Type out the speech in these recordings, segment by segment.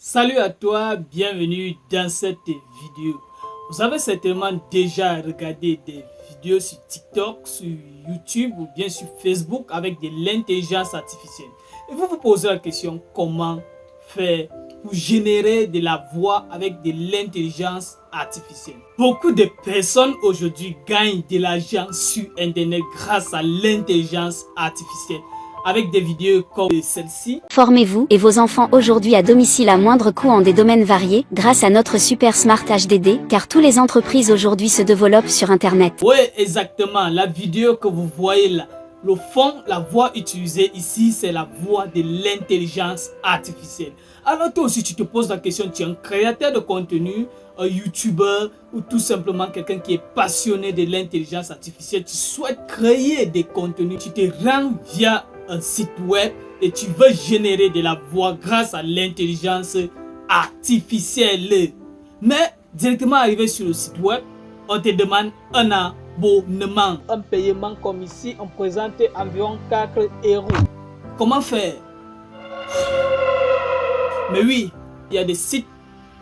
Salut à toi, bienvenue dans cette vidéo. Vous avez certainement déjà regardé des vidéos sur TikTok, sur YouTube ou bien sur Facebook avec de l'intelligence artificielle. Et vous vous posez la question comment faire pour générer de la voix avec de l'intelligence artificielle. Beaucoup de personnes aujourd'hui gagnent de l'argent sur Internet grâce à l'intelligence artificielle. Avec des vidéos comme celle-ci. Formez-vous et vos enfants aujourd'hui à domicile à moindre coût en des domaines variés grâce à notre Super Smart HDD, car toutes les entreprises aujourd'hui se développent sur Internet. Oui, exactement. La vidéo que vous voyez là, le fond, la voix utilisée ici, c'est la voix de l'intelligence artificielle. Alors toi aussi, tu te poses la question, tu es un créateur de contenu, un YouTuber ou tout simplement quelqu'un qui est passionné de l'intelligence artificielle. Tu souhaites créer des contenus, tu te rends via un site web et tu veux générer de la voix grâce à l'intelligence artificielle. Mais directement arrivé sur le site web, on te demande un abonnement. Un paiement comme ici, on présente environ 4 €. Comment faire? Mais oui, il y a des sites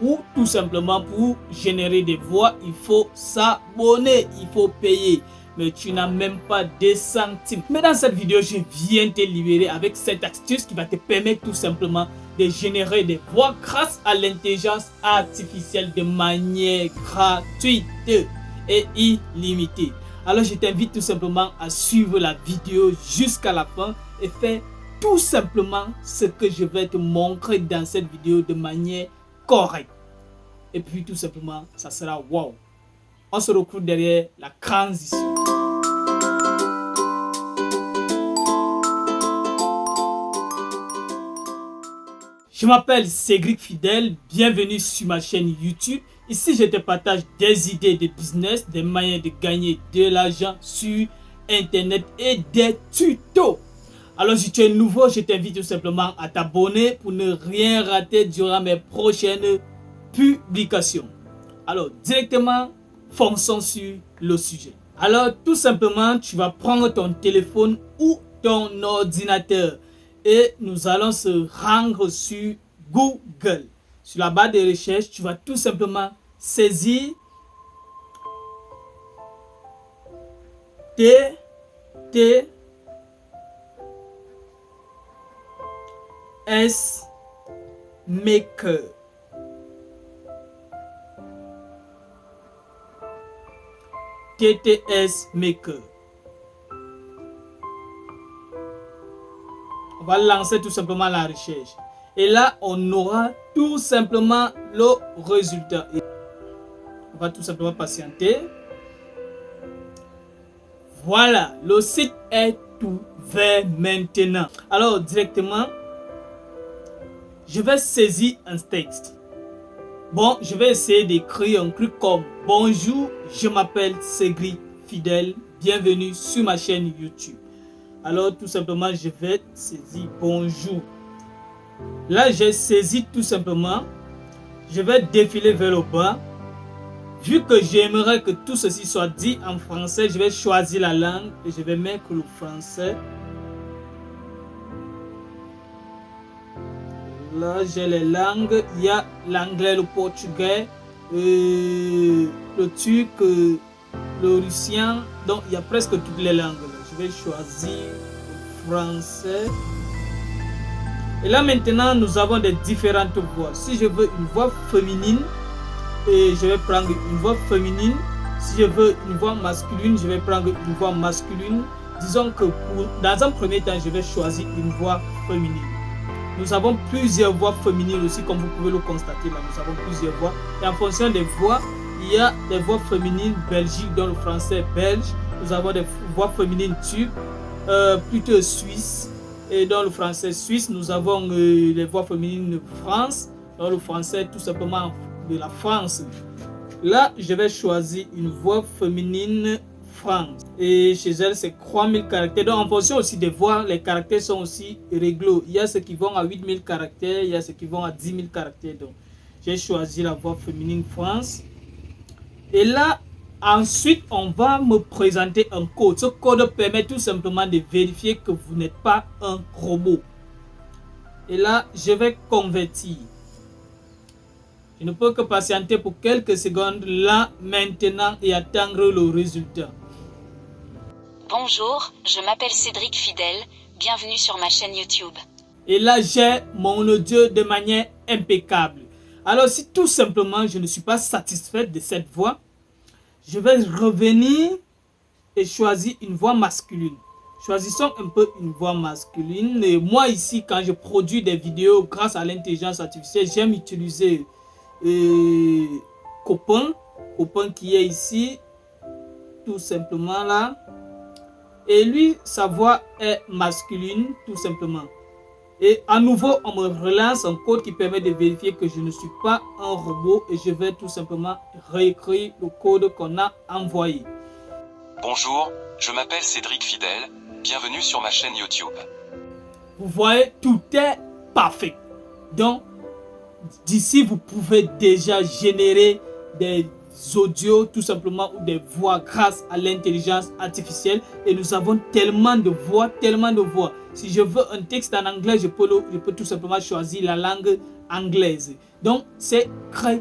où tout simplement pour générer des voix, il faut s'abonner, il faut payer. Mais tu n'as même pas des centimes. Mais dans cette vidéo, je viens te libérer avec cette astuce qui va te permettre tout simplement de générer des voix grâce à l'intelligence artificielle de manière gratuite et illimitée. Alors je t'invite tout simplement à suivre la vidéo jusqu'à la fin et faire tout simplement ce que je vais te montrer dans cette vidéo de manière correcte. Et puis tout simplement, ça sera wow. On se retrouve derrière la transition. Je m'appelle Cédric Fidèle, bienvenue sur ma chaîne YouTube. Ici, je te partage des idées de business, des moyens de gagner de l'argent sur Internet et des tutos. Alors, si tu es nouveau, je t'invite tout simplement à t'abonner pour ne rien rater durant mes prochaines publications. Alors, directement, fonçons sur le sujet. Alors, tout simplement, tu vas prendre ton téléphone ou ton ordinateur. Et nous allons se rendre sur Google. Sur la barre de recherche, tu vas tout simplement saisir TTS Maker. TTS Maker. On va lancer tout simplement la recherche. Et là, on aura tout simplement le résultat. On va tout simplement patienter. Voilà, le site est ouvert maintenant. Alors, directement, je vais saisir un texte. Bon, je vais essayer d'écrire un truc comme « Bonjour, je m'appelle Cédric Fidèle, bienvenue sur ma chaîne YouTube. » Alors, tout simplement, je vais saisir « Bonjour ». Là, j'ai saisi tout simplement. Je vais défiler vers le bas. Vu que j'aimerais que tout ceci soit dit en français, je vais choisir la langue et je vais mettre le français. Là, j'ai les langues. Il y a l'anglais, le portugais, le turc, le russien. Donc, il y a presque toutes les langues. Je vais choisir le français. Et là, maintenant, nous avons des différentes voix. Si je veux une voix féminine, et je vais prendre une voix féminine. Si je veux une voix masculine, je vais prendre une voix masculine. Disons que dans un premier temps, je vais choisir une voix féminine. Nous avons plusieurs voix féminines aussi, comme vous pouvez le constater là. Nous avons plusieurs voix. Et en fonction des voix, il y a des voix féminines belgiques dans le français belge. Nous avons des voix féminines turques, plutôt suisses. Et dans le français suisse, nous avons les voix féminines de France. Dans le français, tout simplement de la France. Là, je vais choisir une voix féminine France. Et chez elle, c'est 3000 caractères. Donc, en fonction aussi des voix, les caractères sont aussi réglo. Il y a ceux qui vont à 8000 caractères, il y a ceux qui vont à 10 000 caractères. Donc, j'ai choisi la voix féminine France. Et là, ensuite, on va me présenter un code. Ce code permet tout simplement de vérifier que vous n'êtes pas un robot. Et là, je vais convertir. Je ne peux que patienter pour quelques secondes là, maintenant, et attendre le résultat. Bonjour, je m'appelle Cédric Fidèle, bienvenue sur ma chaîne YouTube. Et là, j'ai mon audio de manière impeccable. Alors, si tout simplement je ne suis pas satisfait de cette voix, je vais revenir et choisir une voix masculine. Choisissons un peu une voix masculine. Et moi ici, quand je produis des vidéos grâce à l'intelligence artificielle, j'aime utiliser Copain qui est ici, tout simplement là. Et lui, sa voix est masculine, tout simplement. Et à nouveau, on me relance un code qui permet de vérifier que je ne suis pas un robot. Et je vais tout simplement réécrire le code qu'on a envoyé. Bonjour, je m'appelle Cédric Fidèle, bienvenue sur ma chaîne YouTube. Vous voyez, tout est parfait. Donc, d'ici, vous pouvez déjà générer des audios tout simplement ou des voix grâce à l'intelligence artificielle. Et nous avons tellement de voix, tellement de voix. Si je veux un texte en anglais, je peux tout simplement choisir la langue anglaise. Donc, c'est très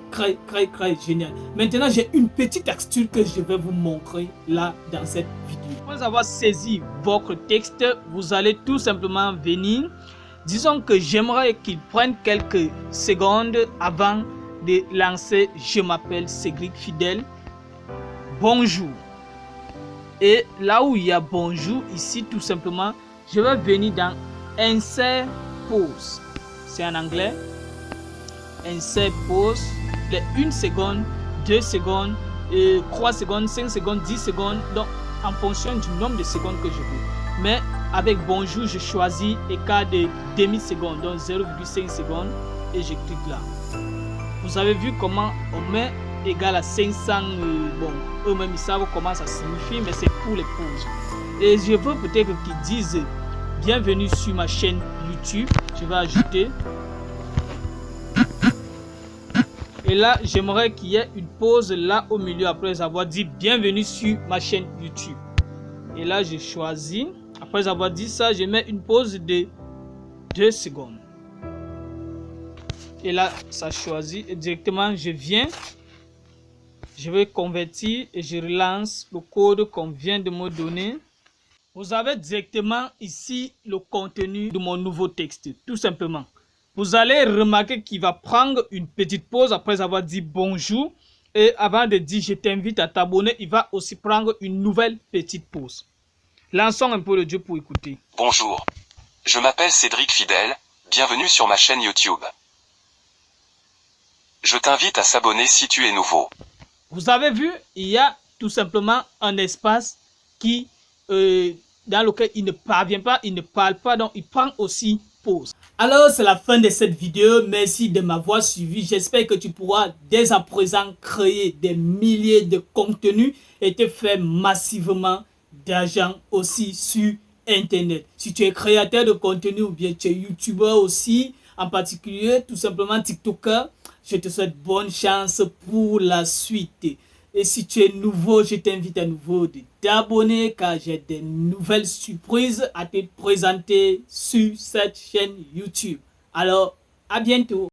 génial. Maintenant, j'ai une petite astuce que je vais vous montrer là dans cette vidéo. Après avoir saisi votre texte, vous allez tout simplement venir. Disons que j'aimerais qu'il prenne quelques secondes avant de lancer « Je m'appelle Cédric Fidèle. Bonjour ». Et là où il y a « Bonjour », ici tout simplement, je vais venir dans « Insert pause ». C'est en anglais. Insert pause. Les 1 seconde, 2 secondes, 3 secondes, 5 secondes, 10 secondes. Donc, en fonction du nombre de secondes que je veux. Mais avec bonjour, je choisis écart de demi-seconde, donc 0,5 secondes. Et je clique là. Vous avez vu comment on met égal à 500. Bon, eux-mêmes ils savent comment ça signifie, mais c'est pour les pauses. Et je veux peut-être qu'ils disent bienvenue sur ma chaîne YouTube. Je vais ajouter. Et là, j'aimerais qu'il y ait une pause là au milieu après avoir dit bienvenue sur ma chaîne YouTube. Et là, je choisis. Après avoir dit ça, je mets une pause de 2 secondes. Et là, ça choisit. Et directement, je viens. Je vais convertir et je relance le code qu'on vient de me donner. Vous avez directement ici le contenu de mon nouveau texte, tout simplement. Vous allez remarquer qu'il va prendre une petite pause après avoir dit bonjour. Et avant de dire je t'invite à t'abonner, il va aussi prendre une nouvelle petite pause. Lançons un peu le jeu pour écouter. Bonjour, je m'appelle Cédric Fidèle, bienvenue sur ma chaîne YouTube. Je t'invite à s'abonner si tu es nouveau. Vous avez vu, il y a tout simplement un espace qui, dans lequel il ne parvient pas, il ne parle pas, donc il prend aussi pause. Alors, c'est la fin de cette vidéo. Merci de m'avoir suivi. J'espère que tu pourras dès à présent créer des milliers de contenus et te faire massivement d'argent aussi sur Internet. Si tu es créateur de contenu ou bien tu es youtubeur aussi, en particulier tout simplement TikToker, je te souhaite bonne chance pour la suite. Et si tu es nouveau, je t'invite à nouveau de t'abonner car j'ai des nouvelles surprises à te présenter sur cette chaîne YouTube. Alors, à bientôt.